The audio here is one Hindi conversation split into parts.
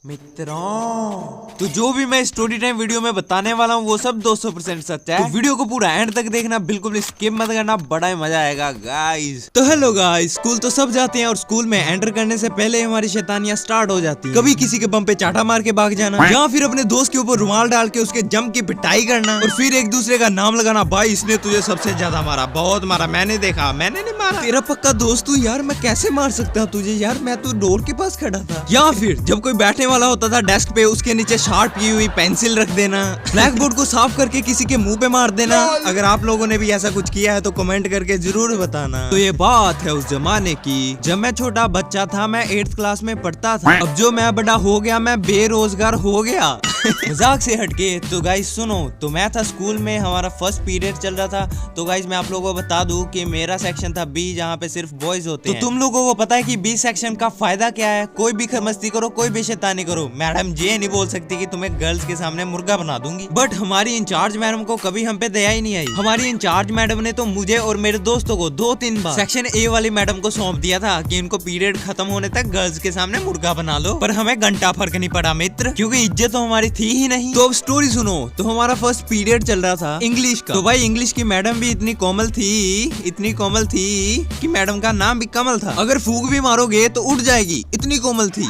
मित्रों, तो जो भी मैं स्टोरी टाइम वीडियो में बताने वाला हूँ वो सब 200% सच है। तो वीडियो को पूरा एंड तक देखना, बिल्कुल स्किप मत करना, बड़ा ही मजा आएगा गाइस। तो हेलो गाइस, स्कूल तो सब जाते हैं और स्कूल में एंटर करने से पहले हमारी शैतानियां स्टार्ट हो जाती हैं। कभी किसी के बम पे चाटा मार के भाग जाना, या फिर अपने दोस्त के ऊपर रुमाल डाल के उसके जम की पिटाई करना, और फिर एक दूसरे का नाम लगाना, भाई इसने तुझे सबसे ज्यादा मारा, बहुत मारा, मैंने देखा, मैंने नहीं मारा, तेरा पक्का दोस्त तू, यार मैं कैसे मार सकता हूँ तुझे, यार मैं तो डोर के पास खड़ा था। या फिर जब कोई बैठने वाला होता था डेस्क पे, उसके नीचे शार्प की हुई पेंसिल रख देना, ब्लैक बोर्ड को साफ करके किसी के मुंह पे मार देना। अगर आप लोगों ने भी ऐसा कुछ किया है तो कमेंट करके जरूर बताना। तो ये बात है उस जमाने की जब मैं छोटा बच्चा था, मैं 8th क्लास में पढ़ता था। अब जो मैं बड़ा हो गया, मैं बेरोजगार हो गया। मजाक से हटके तो गाइस सुनो, तो मैं था स्कूल में, हमारा फर्स्ट पीरियड चल रहा था। तो गाइस मैं आप लोगों को बता दूं कि मेरा सेक्शन था बी, जहाँ पे सिर्फ बॉयज होते हैं। तो तुम लोगों को पता है कि बी सेक्शन का फायदा क्या है? कोई भी मस्ती करो, कोई भी शैतानी करो, मैडम ये नहीं बोल सकती कि तुम्हें गर्ल्स के सामने मुर्गा बना दूंगी। बट हमारी इंचार्ज मैडम को कभी हम पे दया ही नहीं आई। हमारी इंचार्ज मैडम ने तो मुझे और मेरे दोस्तों को 2-3 बार सेक्शन ए वाली मैडम को सौंप दिया था कि इनको पीरियड खत्म होने तक गर्ल्स के सामने मुर्गा बना लो। पर हमें घंटा फर्क नहीं पड़ा मित्र, क्योंकि इज्जत तो हमारी थी ही नहीं। तो अब स्टोरी सुनो। तो हमारा फर्स्ट पीरियड चल रहा था इंग्लिश का। तो भाई इंग्लिश की मैडम भी इतनी कोमल थी कि मैडम का नाम भी कमल था। अगर फूक भी मारोगे तो उड़ जाएगी, इतनी कोमल थी।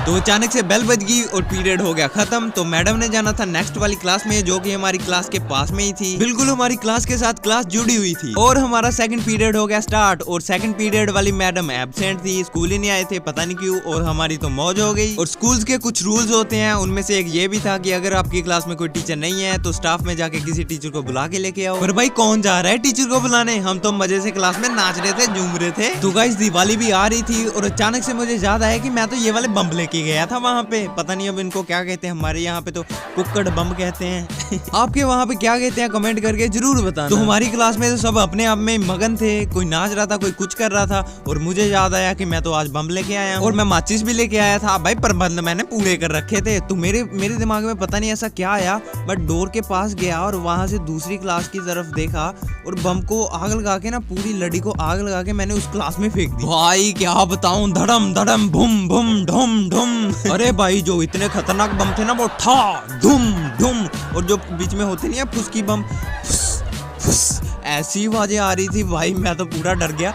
तो अचानक से बेल बज गई और पीरियड हो गया खत्म। तो मैडम ने जाना था नेक्स्ट वाली क्लास में, जो कि हमारी क्लास के पास में ही थी, बिल्कुल हमारी क्लास के साथ क्लास जुड़ी हुई थी। और हमारा सेकंड पीरियड हो गया स्टार्ट, और सेकंड पीरियड वाली मैडम एब्सेंट थी, स्कूल ही नहीं आए थे, पता नहीं क्यों। और हमारी तो मौज हो गई। और स्कूल्स के कुछ रूल्स होते हैं, उनमें से एक ये भी था कि अगर आपकी क्लास में कोई टीचर नहीं है तो स्टाफ में जाके किसी टीचर को बुला के लेके आओ। पर भाई कौन जा रहा है टीचर को बुलाने? हम तो मजे से क्लास में नाच रहे थे, झूम रहे थे। तो गाइस दिवाली भी आ रही थी और अचानक से मुझे याद आया कि मैं तो ये वाले बम लेके गया था वहाँ पे। पता नहीं अब इनको क्या कहते हैं, हमारे यहाँ पे तो कुक्कड़ बम कहते हैं। आपके वहाँ पे क्या कहते हैं कमेंट करके जरूर बताना। तो हमारी क्लास में तो सब अपने आप में मगन थे, कोई नाच रहा था, कोई कुछ कर रहा था। और मुझे याद आया कि मैं तो आज बम लेके आया और मैं माचिस भी लेके आया था। भाई प्रबंध मैंने पूरे कर रखे थे। तो मेरे दिमाग में पता नहीं ऐसा क्या आया, बट डोर के पास गया और वहां से दूसरी क्लास की तरफ देखा और बम को आग लगा के ना, पूरी लड़ी को आग लगा के मैंने उस क्लास में फेंक दी। भाई क्या बताऊं, धड़म धड़म भुम भुम ढुम ढुम। अरे भाई जो इतने खतरनाक बम थे ना, वो ठा धुम धुम, और जो बीच में होते नहीं है फुसकी बम, ऐसी आवाजें आ रही थी। भाई मैं तो पूरा डर गया।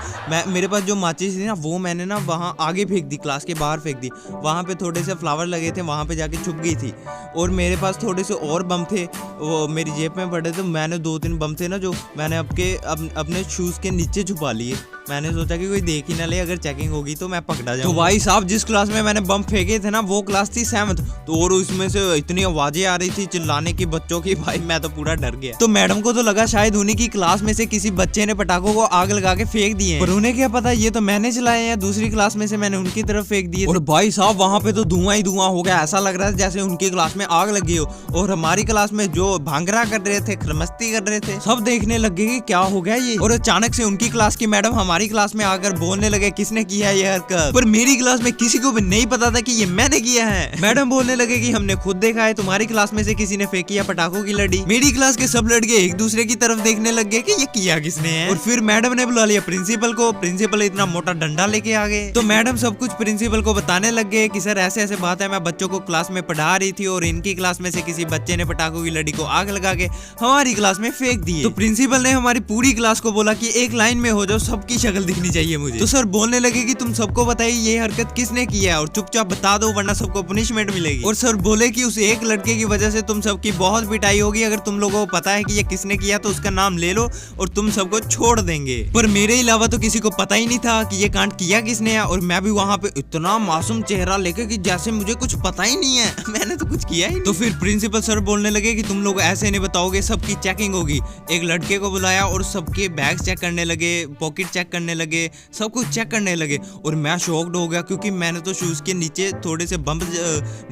मेरे पास जो माचिस थी ना, वो मैंने ना वहाँ आगे फेंक दी, क्लास के बाहर फेंक दी। वहाँ पे थोड़े से फ्लावर लगे थे, वहाँ पे जाके छुप गई थी। और मेरे पास थोड़े से और बम थे, वो मेरी जेब में पड़े थे। मैंने 2-3 बम थे ना, जो मैंने अपने शूज के नीचे छुपा लिए। मैंने सोचा कि कोई देख ही ना ले, अगर चेकिंग होगी तो मैं पकड़ा जाऊँ। तो भाई साहब जिस क्लास में मैंने बम फेंके थे ना, वो क्लास थी 7th। तो और उसमें से इतनी आवाजें आ रही थी चिल्लाने की बच्चों की, भाई मैं तो पूरा डर गया। तो मैडम को तो लगा शायद उन्हीं की क्लास में से किसी बच्चे ने पटाखों को आग लगा के फेंक दिए, पर उन्हें क्या पता ये तो मैंने चलाए हैं, दूसरी क्लास में से मैंने उनकी तरफ फेंक दिए। और भाई साहब वहाँ पे तो धुआं ही धुआं हो गया, ऐसा लग रहा था जैसे उनकी क्लास में आग लगी हो। और हमारी क्लास में जो भांगड़ा कर रहे थे, मस्ती कर रहे थे, सब देखने लगे कि क्या हो गया ये। और अचानक से उनकी क्लास की मैडम हमारी क्लास में आकर बोलने लगे किसने किया है ये हरकत। पर मेरी क्लास में किसी को भी नहीं पता था कि ये मैंने किया है। मैडम बोलने लगे कि हमने खुद देखा है, तुम्हारी क्लास में से किसी ने फेंकी है पटाखों की लड़ी। मेरी क्लास के सब लड़के एक दूसरे की तरफ देखने लग गए कि ये किया किसने है। और फिर मैडम ने बुला लिया प्रिंसिपल को। प्रिंसिपल इतना मोटा डंडा लेके आ गए। तो मैडम सब कुछ प्रिंसिपल को बताने लग गए कि सर ऐसे ऐसे बात है, मैं बच्चों को क्लास में पढ़ा रही थी और इनकी क्लास में से किसी बच्चे ने पटाखों की लड़ी को आग लगा के हमारी क्लास में फेंक दी। तो प्रिंसिपल ने हमारी पूरी क्लास को बोला कि एक लाइन में हो जाओ, सबकी शक्ल दिखनी चाहिए मुझे। तो सर बोलने लगे कि तुम सबको बताइए ये हरकत किसने किया है और चुपचाप बता दो, वरना सबको पनिशमेंट मिलेगी। और सर बोले कि उस एक लड़के की वजह से तुम सबकी बहुत पिटाई होगी। अगर तुम लोगों को पता है कि ये किसने किया तो उसका नाम ले लो और तुम सबको छोड़ देंगे। पर मेरे अलावा तो किसी को पता ही नहीं था कि ये कांड किया किसने है। और मैं भी वहाँ पे इतना मासूम चेहरा लेके कि जैसे मुझे कुछ पता ही नहीं है, मैंने तो कुछ किया ही। तो फिर प्रिंसिपल सर बोलने लगे कि तुम लोग ऐसे नहीं बताओगे, सबकी चेकिंग होगी। एक लड़के को बुलाया और सबके बैग चेक करने लगे, पॉकेट चेक करने लगे, सब कुछ चेक करने लगे। और मैं शॉक्ड हो गया क्योंकि मैंने तो शूज के नीचे थोड़े से बम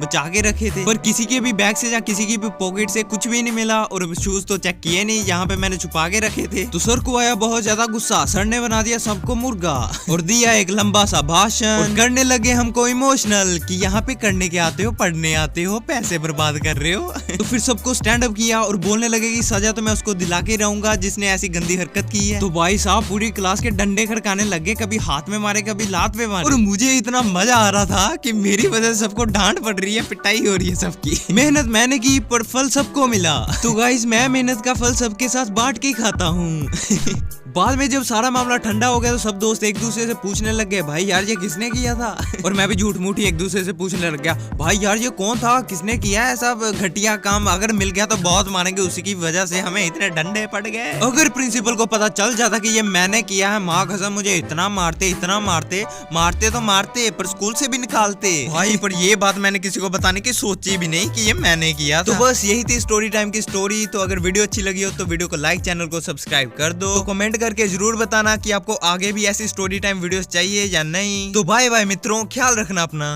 बचा के रखे थे, पर किसी के भी बैग से या किसी की भी पॉकेट से कुछ भी नहीं मिला। और शूज तो चेक किए नहीं, यहाँ पे मैंने छुपा के रखे थे। तो सर को आया बहुत ज्यादा गुस्सा। सर ने बना दिया सबको मुर्गा और दिया एक लंबा सा भाषण और करने लगे हमको इमोशनल कि यहाँ पे करने के आते हो, पढ़ने आते हो, पैसे बर्बाद कर रहे हो। तो फिर सबको स्टैंड अप किया और बोलने लगे कि सजा तो मैं उसको दिला के रहूंगा जिसने ऐसी गंदी हरकत की है। तो भाई साहब पूरी क्लास के डंडे खड़काने लग गए, कभी हाथ में मारे कभी लात में मारे, और मुझे इतना मजा आ रहा था कि मेरी वजह से सबको डांट पड़ रही है, पिटाई हो रही है सबकी। मेहनत मैंने की पर फल सबको मिला। तो गाइस मैं मेहनत का फल सबके साथ बांट के खाता हूँ। बाद में जब सारा मामला ठंडा हो गया तो सब दोस्त एक दूसरे से पूछने लग गए, भाई यार ये किसने किया था? और मैं भी झूठ मूठ एक दूसरे से पूछने लग गया, भाई यार ये कौन था, किसने किया है सब घटिया काम? अगर मिल गया तो बहुत मारेंगे, उसी की वजह से हमें इतने डंडे पड़ गए। अगर प्रिंसिपल को पता चल जाता कि ये मैंने किया है, माँ कसम मुझे इतना मारते मारते तो मारते पर स्कूल से भी निकालते भाई। पर ये बात मैंने किसी को बताने की सोची भी नहीं कि ये मैंने किया था। तो बस यही थी स्टोरी टाइम की स्टोरी। तो अगर वीडियो अच्छी लगी हो तो वीडियो को लाइक, चैनल को सब्सक्राइब कर दो। तो कमेंट करके जरूर बताना कि आपको आगे भी ऐसी स्टोरी टाइम वीडियोस चाहिए या नहीं। तो बाय बाय मित्रों, ख्याल रखना अपना।